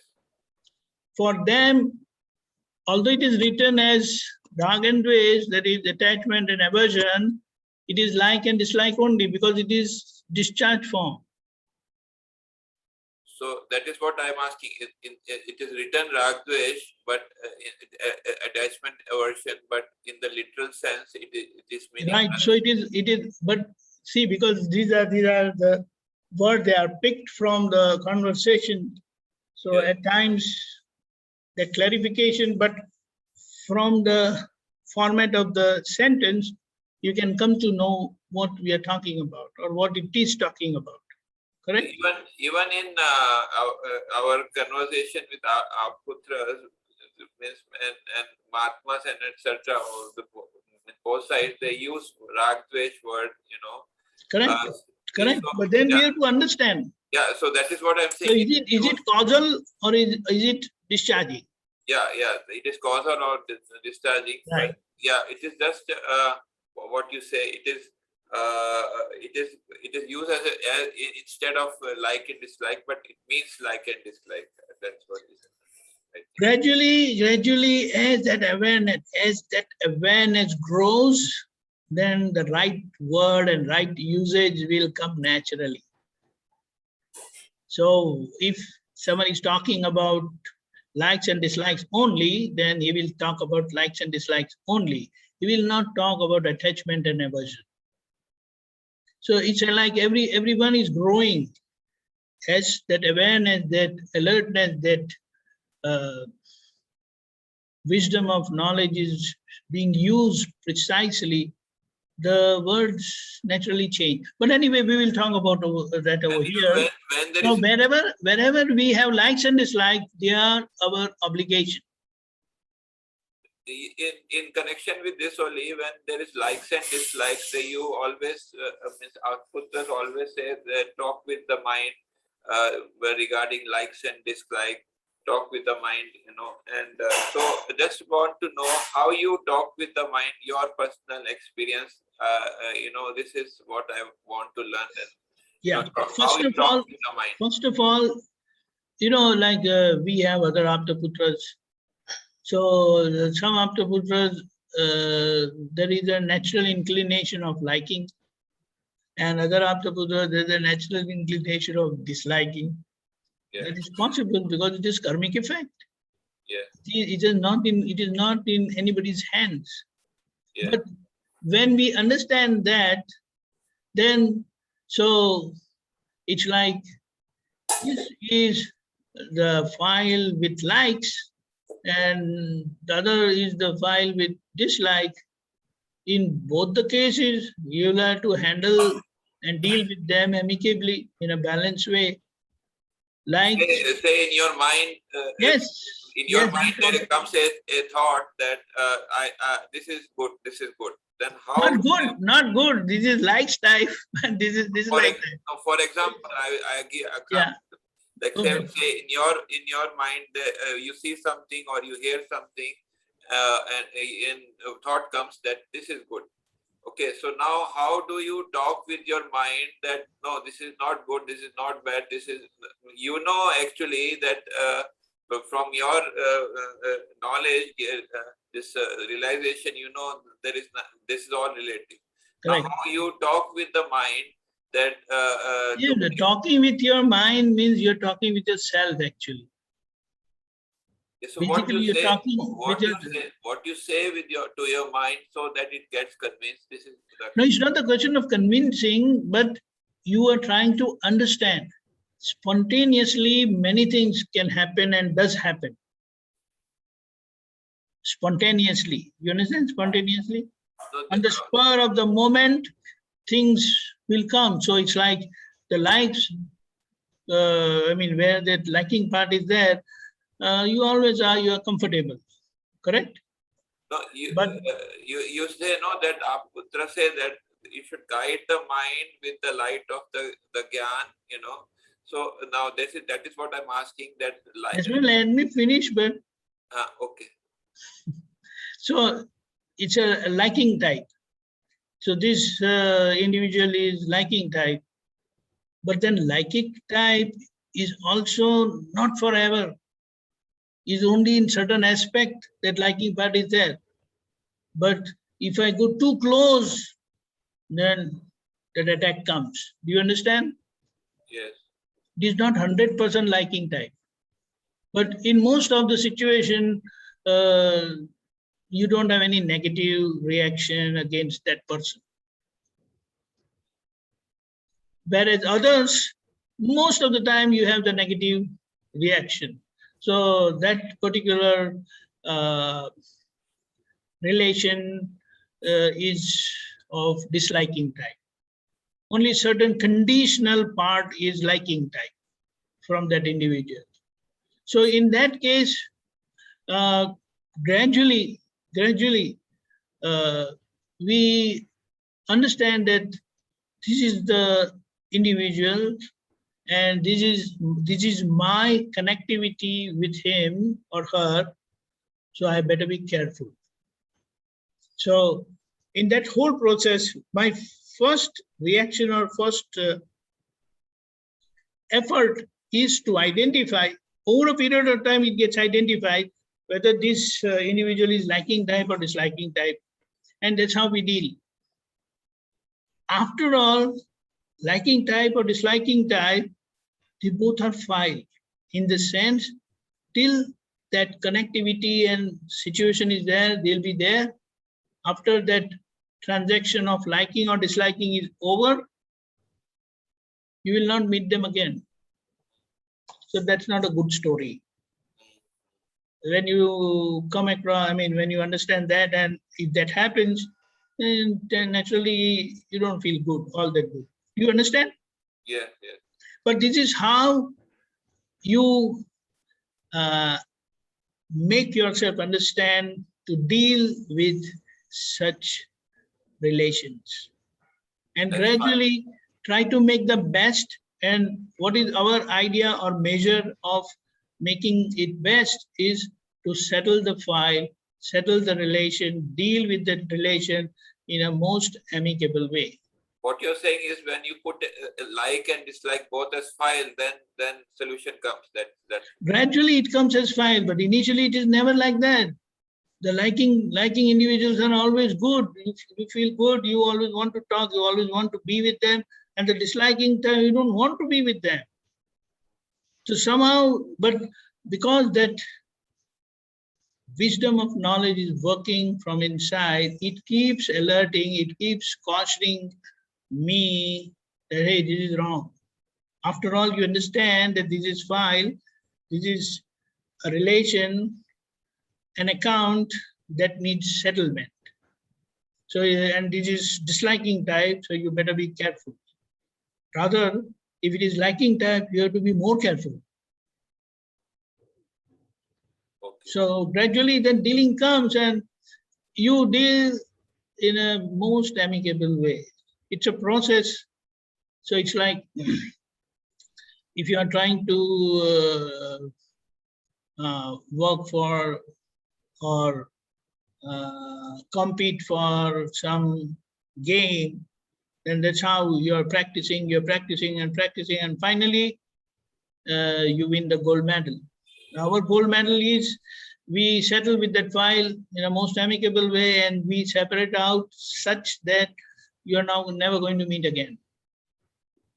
[SPEAKER 2] For them, although it is written as rag and dvesh, that is attachment and aversion, it is like and dislike only because it is discharge form.
[SPEAKER 5] So that is what I am asking. It is written rag dvesh, but attachment aversion, but in the literal sense, it is meaning.
[SPEAKER 2] Right. So it is. But see, because these are the words, they are picked from the conversation. So
[SPEAKER 5] Yeah.
[SPEAKER 2] at times the clarification, but from the format of the sentence, you can come to know what we are talking about or what it is talking about. Correct?
[SPEAKER 5] Even in our conversation with our Aptputras and Mahatmas and etc., both sides, they use rag dvesh word,
[SPEAKER 2] Correct. Correct.
[SPEAKER 5] so,
[SPEAKER 2] But then we
[SPEAKER 5] yeah.
[SPEAKER 2] have to understand.
[SPEAKER 5] Yeah, so that is what I'm
[SPEAKER 2] So
[SPEAKER 5] saying.
[SPEAKER 2] is it causal or is it discharging?
[SPEAKER 5] Yeah, it is causal or discharging.
[SPEAKER 2] Right.
[SPEAKER 5] But yeah, it is just what you say. It is used as instead of like and dislike, but it means like and dislike. That's what it is.
[SPEAKER 2] Gradually, as that awareness grows, then the right word and right usage will come naturally. So if someone is talking about likes and dislikes only, then he will talk about likes and dislikes only. He will not talk about attachment and aversion. So it's like everyone is growing as that awareness, that alertness, that wisdom of knowledge is being used precisely, the words naturally change. But anyway, we will talk about that over here. So wherever we have likes and dislikes, they are our obligation.
[SPEAKER 5] In connection with this only, when there is likes and dislikes, you always, Aptputras always say that talk with the mind regarding likes and dislikes, talk with the mind, and so just want to know how you talk with the mind, your personal experience, this is what I want to learn. And,
[SPEAKER 2] yeah,
[SPEAKER 5] first
[SPEAKER 2] of all, like we have other Aptputras. So some Aptputras, there is a natural inclination of liking, and other Aptputras, there is a natural inclination of disliking.
[SPEAKER 5] Yeah.
[SPEAKER 2] That is possible because it is karmic effect.
[SPEAKER 5] Yeah.
[SPEAKER 2] It is not in anybody's hands.
[SPEAKER 5] Yeah.
[SPEAKER 2] But when we understand that, then so it's like this is the file with likes and the other is the file with dislike. In both the cases, you will have to handle and deal with them amicably in a balanced way. Like
[SPEAKER 5] say in your mind,
[SPEAKER 2] yes,
[SPEAKER 5] in your
[SPEAKER 2] yes,
[SPEAKER 5] mind there comes a thought that this is good, then how
[SPEAKER 2] not good. This is like type, and this is like that.
[SPEAKER 5] For example, I give a
[SPEAKER 2] Yeah.
[SPEAKER 5] like say in your mind you see something or you hear something and thought comes that this is good. Okay, so now how do you talk with your mind that no, this is not good, this is not bad, this is, actually that from your knowledge, this realization, there is not, this is all relative. Now how you talk with the mind that
[SPEAKER 2] talking with your mind means you're talking with yourself actually.
[SPEAKER 5] So what you say with to your mind so that it gets convinced. This is
[SPEAKER 2] no, it's not the question of convincing, but you are trying to understand. Spontaneously, many things can happen and does happen. Spontaneously, you understand? Spontaneously, on the spur of the moment, things will come. So it's like the likes. Where that liking part is there. You always are, you are comfortable, correct?
[SPEAKER 5] No, you,
[SPEAKER 2] But
[SPEAKER 5] you say no, that Aptputra say that you should guide the mind with the light of the Gyan, you know. So now that is what I'm asking, that light.
[SPEAKER 2] as well, let me finish, but
[SPEAKER 5] Okay.
[SPEAKER 2] so it's a liking type. So this individual is liking type, but then liking type is also not forever. Is only in certain aspect that liking part is there. But if I go too close, then that attack comes. Do you understand?
[SPEAKER 5] Yes.
[SPEAKER 2] It is not 100% liking type. But in most of the situation, you don't have any negative reaction against that person. Whereas others, most of the time you have the negative reaction. So that particular relation is of disliking type. Only certain conditional part is liking type from that individual. So in that case, gradually, we understand that this is the individual and this is my connectivity with him or her, so I better be careful. So in that whole process, my first reaction or first effort is to identify. Over a period of time, it gets identified whether this individual is liking type or disliking type, and that's how we deal. After all, liking type or disliking type, they both are file. In the sense, till that connectivity and situation is there, they'll be there. After that transaction of liking or disliking is over, you will not meet them again. So that's not a good story. When you come across, when you understand that, and if that happens, then naturally you don't feel good, all that good. You understand?
[SPEAKER 5] Yeah, yeah.
[SPEAKER 2] But this is how you make yourself understand to deal with such relations. And
[SPEAKER 5] That's
[SPEAKER 2] gradually try to make the best. And what is our idea or measure of making it best is to settle the file, settle the relation, deal with that relation in a most amicable way.
[SPEAKER 5] What you're saying is when you put like and dislike both as file, then solution comes. That
[SPEAKER 2] Gradually it comes as file, but initially it is never like that. The liking individuals are always good. You feel good, you always want to talk, you always want to be with them. And the disliking time, you don't want to be with them. So somehow, but because that wisdom of knowledge is working from inside, it keeps alerting, it keeps cautioning me that, hey, this is wrong. After all, you understand that this is file, this is a relation, an account that needs settlement. So, and this is disliking type, so you better be careful. Rather, if it is liking type, you have to be more careful.
[SPEAKER 5] okay.
[SPEAKER 2] So gradually then dealing comes and you deal in a most amicable way. It's a process. So it's like if you are trying to work for or compete for some game, then that's how you're practicing and finally you win the gold medal. Our gold medal is we settle with that file in a most amicable way and we separate out such that you're now never going to meet again.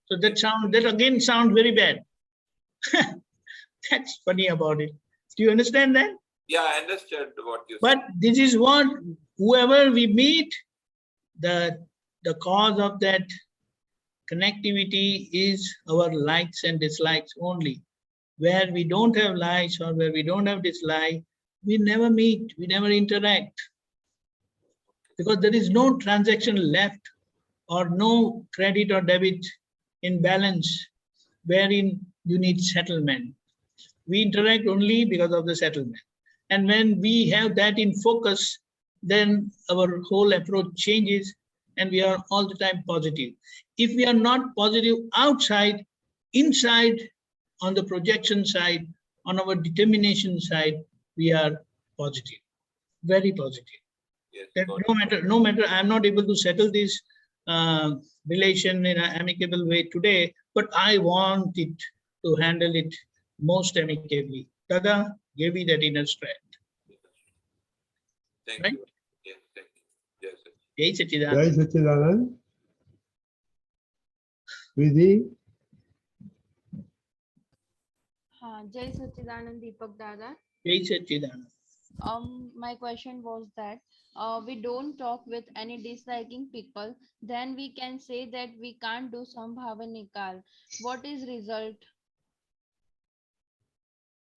[SPEAKER 2] So that again sounds very bad. That's funny about it. Do you understand that?
[SPEAKER 5] Yeah, I understand what you
[SPEAKER 2] But
[SPEAKER 5] said.
[SPEAKER 2] this is what, whoever we meet, the cause of that connectivity is our likes and dislikes only. Where we don't have likes or where we don't have dislike, we never meet, we never interact. Because there is no transaction left or no credit or debit in balance wherein you need settlement. We interact only because of the settlement. And when we have that in focus, then our whole approach changes and we are all the time positive. If we are not positive outside, inside, on the projection side, on our determination side, we are positive, very positive.
[SPEAKER 5] Yes,
[SPEAKER 2] That
[SPEAKER 5] got
[SPEAKER 2] no matter, I'm not able to settle this relation in an amicable way today, but I want it to handle it most amicably. Dada gave me that inner strength.
[SPEAKER 5] Thank
[SPEAKER 2] Right?
[SPEAKER 5] you. Yes, thank you. Yes, sir.
[SPEAKER 2] Jai Satchidanand.
[SPEAKER 1] Jai Satchidanand. Vidhi,
[SPEAKER 6] Jai Satchidanand Deepak Dada.
[SPEAKER 2] Jai Satchidanand.
[SPEAKER 6] My question was that we don't talk with any disliking people, then we can say that we can't do Sambhava Nikal. What is result?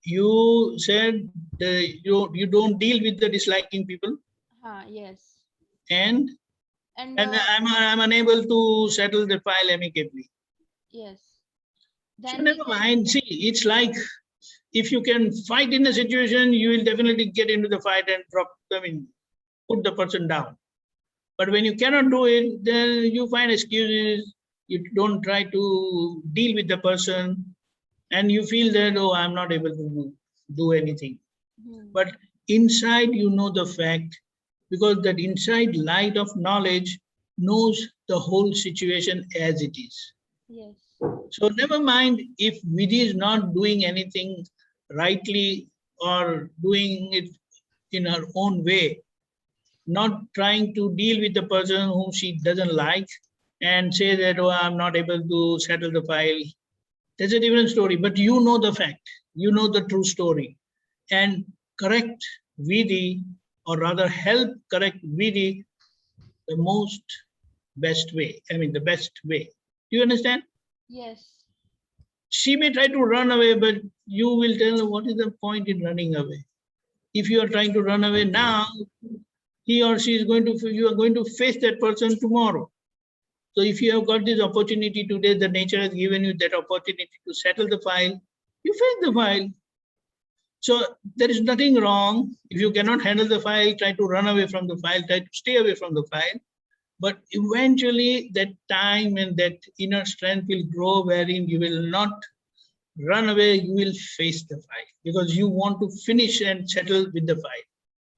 [SPEAKER 2] You said you don't deal with the disliking people,
[SPEAKER 6] Yes.
[SPEAKER 2] and
[SPEAKER 6] And
[SPEAKER 2] I'm unable to settle the file amicably.
[SPEAKER 6] yes.
[SPEAKER 2] So
[SPEAKER 6] Then we
[SPEAKER 2] never
[SPEAKER 6] can
[SPEAKER 2] mind. See, it's like if you can fight in a situation, you will definitely get into the fight and put the person down. But when you cannot do it, then you find excuses. You don't try to deal with the person, and you feel that, oh, I'm not able to do anything. But inside, you know the fact, because that inside light of knowledge knows the whole situation as it is.
[SPEAKER 6] Yes.
[SPEAKER 2] So never mind if Vidhi is not doing anything rightly or doing it in her own way, not trying to deal with the person whom she doesn't like and say that, oh, I'm not able to settle the file. That's a different story, but you know the fact, you know the true story. And correct Vidhi, or rather help correct Vidhi the most best way, the best way. Do you understand?
[SPEAKER 6] Yes.
[SPEAKER 2] She may try to run away, but you will tell her what is the point in running away. If you are trying to run away now, he or she is you are going to face that person tomorrow. So if you have got this opportunity today, the nature has given you that opportunity to settle the file, you face the file. So there is nothing wrong. If you cannot handle the file, try to run away from the file, try to stay away from the file. But eventually that time and that inner strength will grow wherein you will not run away, you will face the file because you want to finish and settle with the file.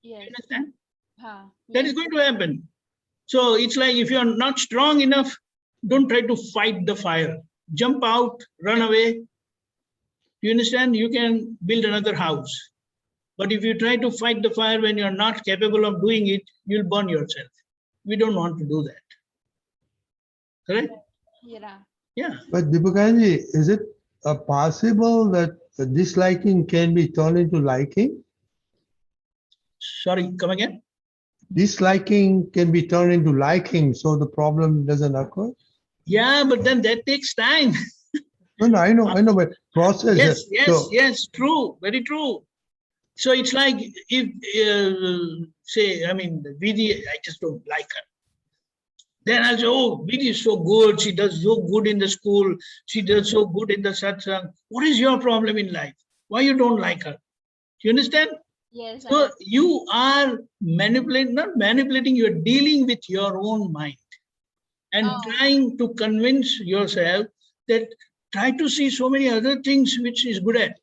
[SPEAKER 6] Yes.
[SPEAKER 2] You understand?
[SPEAKER 6] Yes.
[SPEAKER 2] That is going to happen. So it's like if you are not strong enough, don't try to fight the fire. Jump out, run away. You understand? You can build another house. But if you try to fight the fire when you're not capable of doing it, you'll burn yourself. We don't want to do that. Correct?
[SPEAKER 6] Yeah.
[SPEAKER 2] Yeah.
[SPEAKER 1] but Deepakanandji, is it possible that disliking can be turned into liking?
[SPEAKER 2] Sorry, come again?
[SPEAKER 1] Disliking can be turned into liking, so the problem doesn't occur?
[SPEAKER 2] Yeah, but then that takes time.
[SPEAKER 1] No, I know, but process.
[SPEAKER 2] Yes, true, very true. So it's like if, say, Vidhi, I just don't like her. Then I'll say, oh, Vidhi is so good. She does so good in the school. She does so good in the satsang. What is your problem in life? Why you don't like her? You understand?
[SPEAKER 6] Yes.
[SPEAKER 2] So you are not manipulating, you are dealing with your own mind and trying to convince yourself that try to see so many other things which is good at.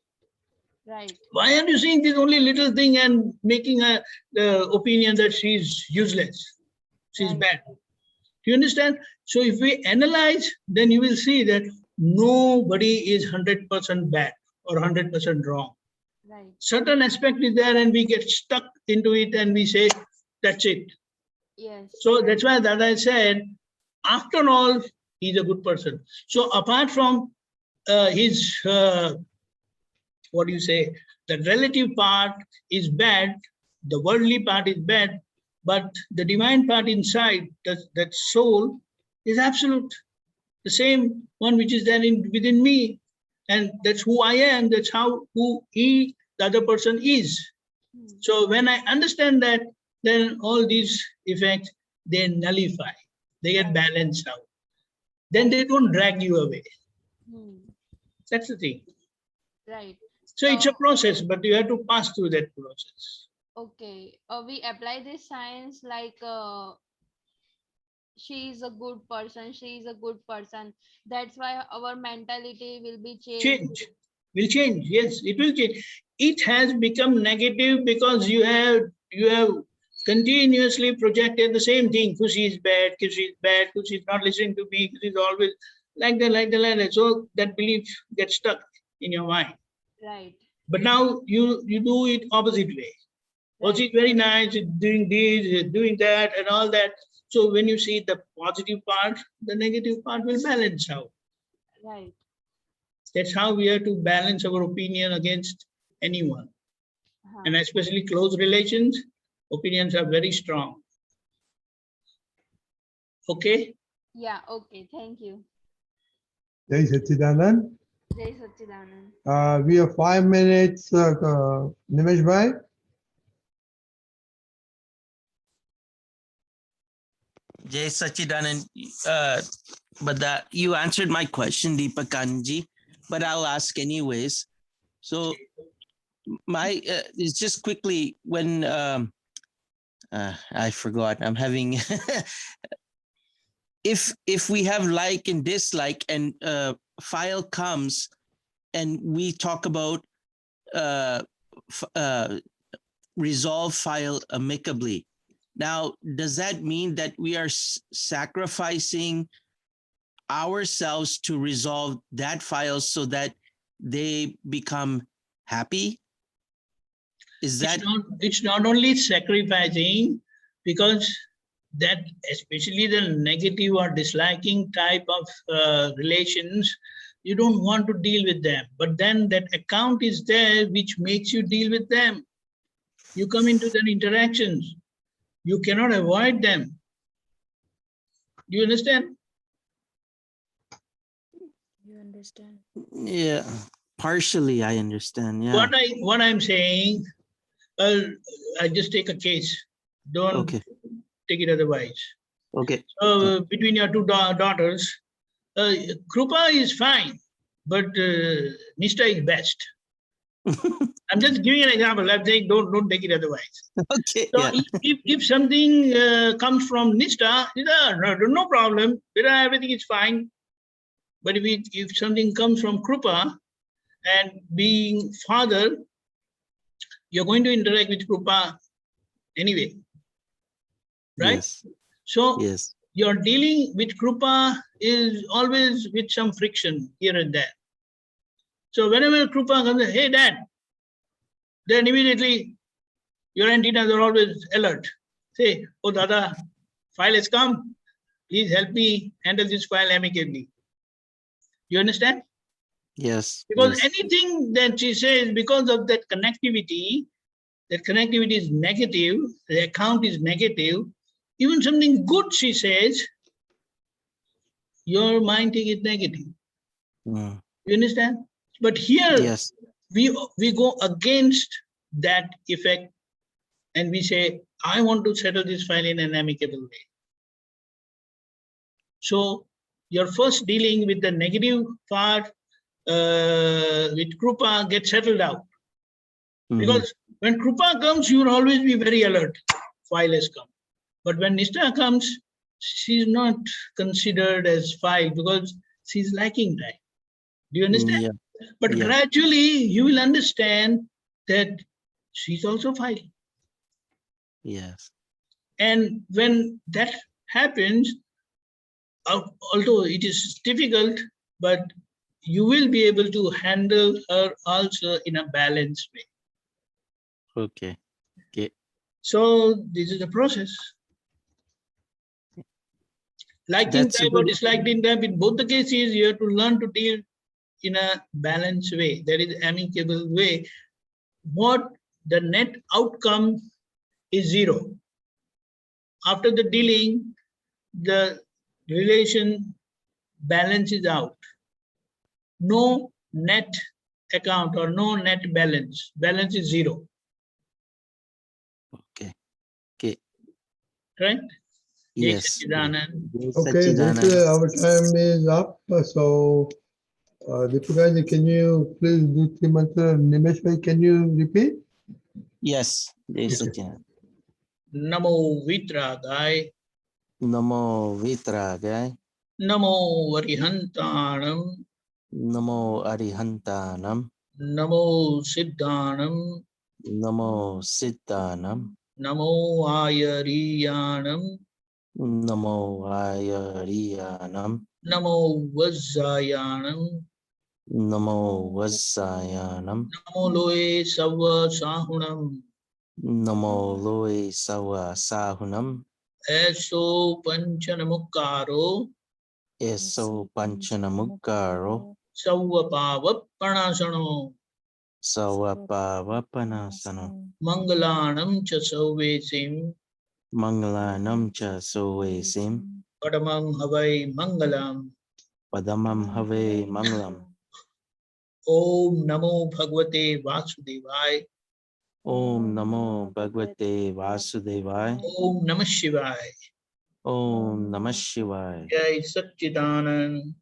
[SPEAKER 6] Right.
[SPEAKER 2] Why are you seeing this only little thing and making the opinion that she's useless, she's bad? Do you understand? So if we analyze, then you will see that nobody is 100% bad or 100% wrong.
[SPEAKER 6] Right.
[SPEAKER 2] Certain aspect is there and we get stuck into it and we say, that's it.
[SPEAKER 6] Yes.
[SPEAKER 2] So that's why Dada said, after all, he's a good person. So apart from his, what do you say, the relative part is bad, the worldly part is bad, but the divine part inside, that soul, is absolute. The same one which is there within me. And that's who I am, that's who the other person is. So when I understand that, then all these effects, they nullify, they get balanced out. Then they don't drag you away. That's the thing.
[SPEAKER 6] Right.
[SPEAKER 2] So it's a process, but you have to pass through that process.
[SPEAKER 6] Okay, we apply this science like she is a good person, she is a good person. That's why our mentality will be changed.
[SPEAKER 2] Will change. Yes, it will change. It has become negative because you have continuously projected the same thing. Kushi is bad, Kushi is bad, Kushi is not listening to me, Kushi is always like that, like that, like that. So that belief gets stuck in your mind.
[SPEAKER 6] Right.
[SPEAKER 2] But now you do it opposite way. Oh,
[SPEAKER 6] Right.
[SPEAKER 2] she's very nice, she's doing this, she's doing that, and all that. So when you see the positive part, the negative part will balance out.
[SPEAKER 6] Right.
[SPEAKER 2] That's how we have to balance our opinion against anyone. And especially close relations, opinions are very strong. Okay?
[SPEAKER 6] Yeah, okay, thank you.
[SPEAKER 1] Jai Satchidanand.
[SPEAKER 6] Jai Satchidanand.
[SPEAKER 1] We have 5 minutes, Nimesh bhai.
[SPEAKER 7] Jai Sachidanand, but you answered my question, Deepakanandji, but I'll ask anyways. So my it's just quickly when I forgot. I'm having if we have like and dislike and file comes and we talk about resolve file amicably. Now, does that mean that we are sacrificing ourselves to resolve that file so that they become happy? Is that
[SPEAKER 2] it's not only sacrificing, because that especially the negative or disliking type of relations, you don't want to deal with them. But then that account is there which makes you deal with them. You come into the interactions. You cannot avoid them. Do you understand?
[SPEAKER 6] You understand?
[SPEAKER 7] Yeah, partially I understand. Yeah.
[SPEAKER 2] What I'm saying, I just take a case. Don't take it otherwise.
[SPEAKER 7] Okay.
[SPEAKER 2] So between your two daughters, Krupa is fine, but Nishta is best. I'm just giving an example. I'm saying don't take it otherwise.
[SPEAKER 7] Okay.
[SPEAKER 2] So
[SPEAKER 7] Yeah.
[SPEAKER 2] if something comes from Nishta, no problem. Everything is fine. But if something comes from Krupa, and being father, you're going to interact with Krupa anyway, right?
[SPEAKER 7] Yes.
[SPEAKER 2] So
[SPEAKER 7] yes.
[SPEAKER 2] Your dealing with Krupa is always with some friction here and there. So whenever Krupa comes, hey dad, then immediately your antennas are always alert. Say, oh Dada, file has come. Please help me handle this file amicably. You understand?
[SPEAKER 7] Yes.
[SPEAKER 2] Because
[SPEAKER 7] yes.
[SPEAKER 2] anything that she says, because of that connectivity is negative, the account is negative, even something good she says, your mind take it negative.
[SPEAKER 7] Mm.
[SPEAKER 2] You understand? But here,
[SPEAKER 7] yes.
[SPEAKER 2] we go against that effect and we say, I want to settle this file in an amicable way. So your first dealing with the negative part with Krupa gets settled out. Because when Krupa comes, you will always be very alert. File has come. But when Nishta comes, she's not considered as file because she's lacking time. Do you understand?
[SPEAKER 7] Yeah.
[SPEAKER 2] But
[SPEAKER 7] yeah.
[SPEAKER 2] gradually you will understand that she's also file.
[SPEAKER 7] Yes.
[SPEAKER 2] And when that happens, although it is difficult, but you will be able to handle her also in a balanced way.
[SPEAKER 7] Okay. Okay.
[SPEAKER 2] So this is the process. Liking type or disliking type, in both the cases, you have to learn to deal in a balanced way, that is amicable way. What the net outcome is zero. After the dealing, the relation balances out. No net account or no net balance. Balance is zero.
[SPEAKER 7] Okay. Okay.
[SPEAKER 2] Right?
[SPEAKER 7] Yes.
[SPEAKER 1] Okay, our time is up. So, Deepakanandji, can you please do Nimesh bhai, can you repeat?
[SPEAKER 7] Yes, Jai
[SPEAKER 1] Okay.
[SPEAKER 7] Satchidanand.
[SPEAKER 2] Namo Vitragaya,
[SPEAKER 7] Namo Vitragaya,
[SPEAKER 2] Namo Varihantanam,
[SPEAKER 7] Namo Arihantanam,
[SPEAKER 2] Namo Siddhanam,
[SPEAKER 7] Namo Siddhanam,
[SPEAKER 2] Namo Ayariyanam,
[SPEAKER 7] Namo Ayariyanam,
[SPEAKER 2] Namo Vajjayanam,
[SPEAKER 7] Namo Vasayanam,
[SPEAKER 2] Namo Loe Sava Sahunam,
[SPEAKER 7] Namo Loe Sawa Sahunam,
[SPEAKER 2] Eso Panchanamukaro,
[SPEAKER 7] Eso Panchanamukaro,
[SPEAKER 2] Sava Pava Pranasano,
[SPEAKER 7] Sawapavapanasano,
[SPEAKER 2] Mangalanam Cha Sauvesim,
[SPEAKER 7] Mangalanam Cha Soesim,
[SPEAKER 2] Padamam Havai Mangalam,
[SPEAKER 7] Padamam Have Mangalam.
[SPEAKER 2] Om Namo Bhagavate Vasudevaya,
[SPEAKER 7] Om Namo Bhagavate Vasudevaya.
[SPEAKER 2] Om Namah Shivaya,
[SPEAKER 7] Om Namah Shivaya.
[SPEAKER 2] Jai Satchidanand.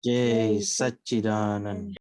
[SPEAKER 7] Jai Satchidanand.